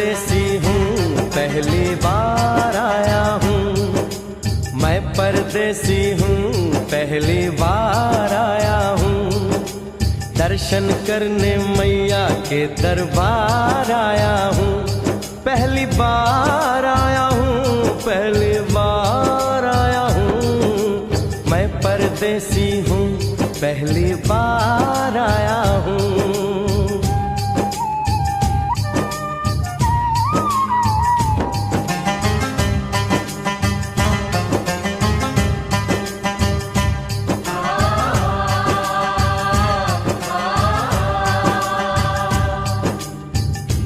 परदेसी हूँ, पहली बार आया हूँ। मैं परदेसी हूँ, पहली बार आया हूँ। दर्शन करने मैया के दरबार आया हूँ। पहली बार आया हूँ, पहली बार आया हूँ। मैं परदेसी हूँ, पहली बार आया हूँ।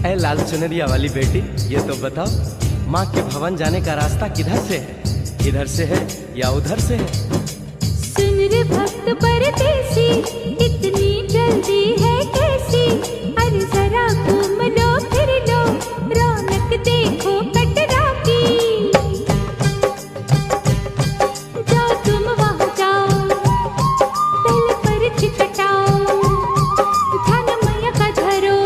ऐ लाल चुनरिया वाली बेटी, ये तो बताओ माँ के भवन जाने का रास्ता किधर से है? इधर से है या उधर से है? सुन रे भक्त परदेसी, इतनी जल्दी है कैसी? अरे जरा घूम लो फिर लो, रौनक देखो कटरा की। जाओ तुम वहाँ जाओ, पहले पर्ची कटाओ, ध्यान मैया का धरो,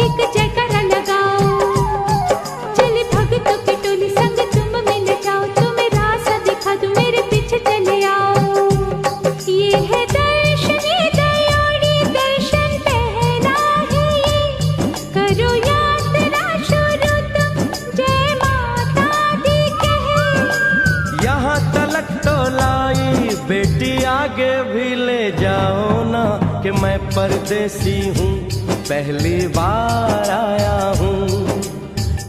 एक जयकारा लगाओ। चले भक्तों की टोली संग तुम मिल जाओ, तुम्हें रास्ता दिखा दूं, मेरे पीछे चले आओ। ये है दर्शन, ये दयोड़ी दर्शन पहला है ये। करो यात्रा शुरू तुम, जय माता दी कहे। यहाँ तलक तो लाई बेटी, आगे भी ले जाओ ना, कि मैं परदेसी हूँ, पहली बार आया हूँ।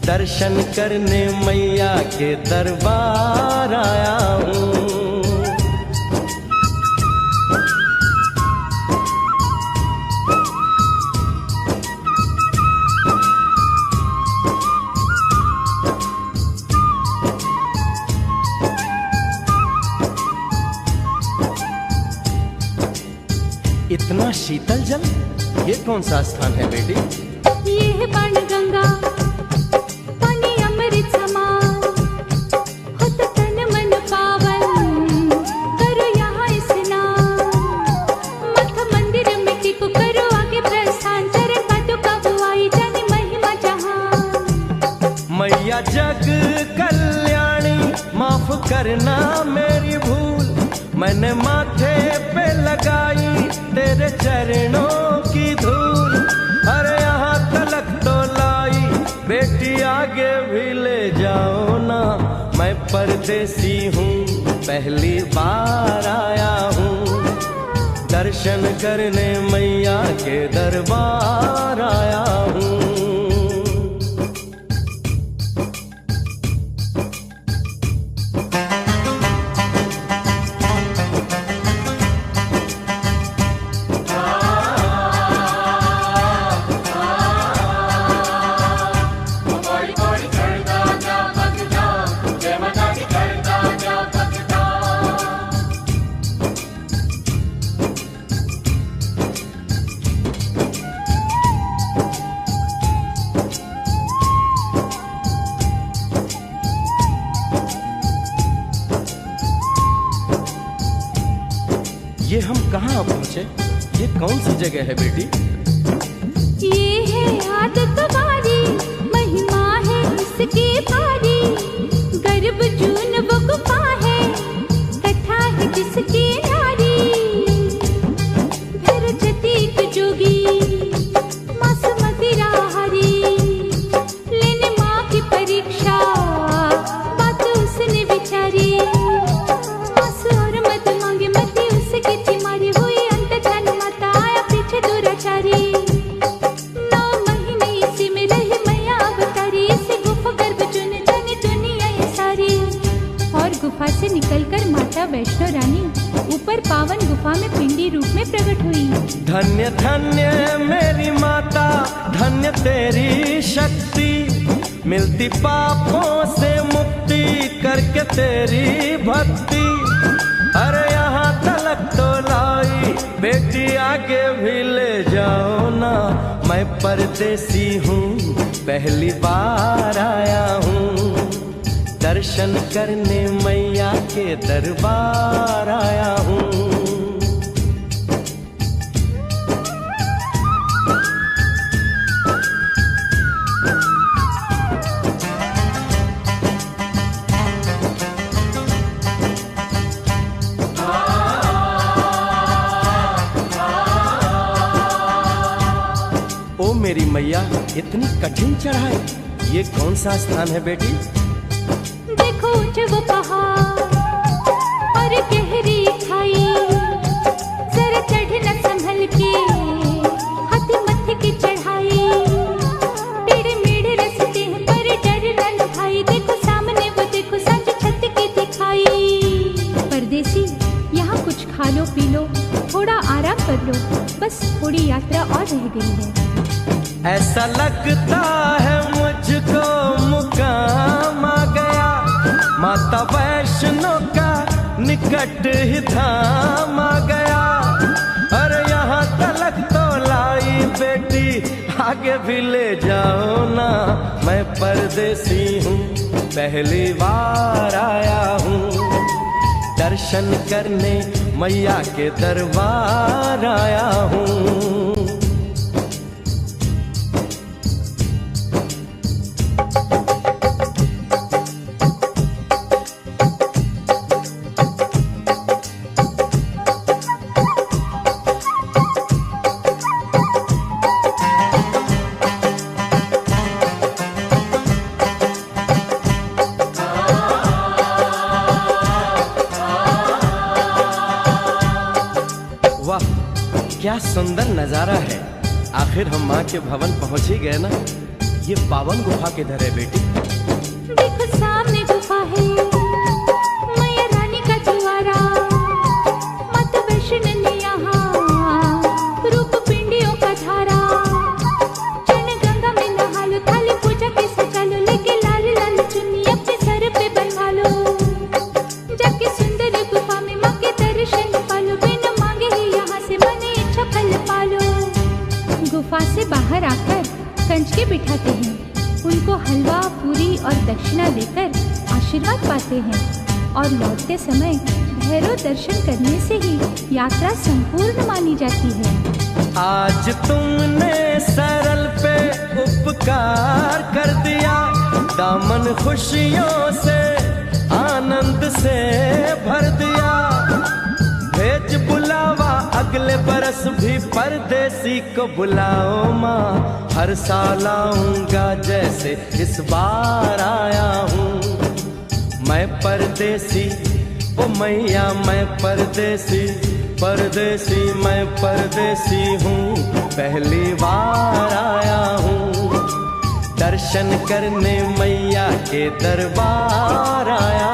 दर्शन करने मैया के दरबार आया हूँ। इतना शीतल जल, ये कौन सा स्थान है बेटी? ये है बाणगंगा, पानी अमृत समान, होत तन मन पावन, करो यहाँ स्नान। मठ मंदिर में टिको, करो आगे प्रस्थान, चरण पादुका बुआई, जाने महिमा जहान। मैया जग कल्याणी, माफ करना मेरी भूल, मैंने माथे पे लगाई तेरे चरणों की धूल। अरे यहाँ तलक तो लाई बेटी, आगे भी ले जाओ ना, मैं परदेसी हूँ, पहली बार आया हूँ। दर्शन करने मैया के दरबार आया हूँ। ये हम कहाँ पहुँचे? ये कौन सी जगह है बेटी? ये है आदत वारी, महिमा है इसकी भारी। गर्भ जून वो गुफा है, कथा है जिसकी नारी। फिर जतीक जोगी, मास मदिरा हरी, लेने माँ की परीक्षा, बात उसने विचारी। मास और मत मांगे, मती उसकी थी मारी, हुई अंत जान माता, आया पीछे दुराचारी। 9 महीने इसी में रही मैया अवतारी, इसी गुफा गर्भ चुन जानी दुनिया ये सारी। और गुफा से निकलकर माता वैष्णो रानी ऊपर पावन गुफा में पिंडी रूप में प्रकट हुई। धन्य धन्य मेरी माता, धन्य तेरी शक्ति, मिलती पापों से मुक्ति करके तेरी भक्ति। अरे यहाँ तलक तो लाई बेटी, आगे भी ले जाओ ना, मैं परदेसी हूँ, पहली बार आया हूँ। दर्शन करने मैया के दरबार आया हूँ। मेरी मैया, इतनी कठिन चढ़ाई, ये कौन सा स्थान है बेटी? देखो ऊंचे वो पहाड़ और गहरी खाई, जरा चढ़ना संभल के, हाथी मत्थे की चढ़ाई, टेढ़े मेढ़े रास्ते हैं पर डरना न भाई, देखो सामने वो देखो सांझ छत की दिखाई। परदेसी यहाँ कुछ खा लो पी लो, थोड़ा आराम कर लो, बस थोड़ी यात्रा और रह गई है। ऐसा लगता है मुझको मुकाम आ गया, माता वैष्णो का निकट ही धाम आ गया। अरे यहाँ तलक तो लाई बेटी, आगे भी ले जाओ ना, मैं परदेसी हूँ, पहली बार आया हूँ, दर्शन करने मैया के दरबार आया हूँ। वाह, क्या सुंदर नजारा है। आखिर हम माँ के भवन पहुंच ही गए ना। ये पावन गुफा किधर है बेटी? देखो सामने गुफा है, मैया रानी का द्वारा, माता वैष्णो ने यहाँ रूप पिंडियों का धारा, चरण गंगा में नहा लो, थाली पूजा के सजा लो, लेके लाल लाल चुन्नी अपने सर पे बनवा लो, जाके सुंदर गुफा में माँ के दर्शन पालो, बिना मांगे ही यहाँ से मन इच्छा फल पालो। गुफा से बाहर आकर कंच के बिठाते हैं, उनको हलवा पूरी और दक्षिणा देकर आशीर्वाद पाते हैं, और लौटते समय भैरव दर्शन करने से ही यात्रा संपूर्ण मानी जाती है। आज तुमने सरल पे उपकार कर दिया, दामन खुशियों से आनंद से भर दिया, भेज बुलावा अगले बरस भी परदेसी को बुलाओ माँ, हर साल आऊंगा जैसे इस बार आया हूँ। मैं परदेसी ओ मैया, मैं परदेसी, परदेसी मैं परदेसी हूँ, पहली बार आया हूँ, दर्शन करने मैया के दरबार आया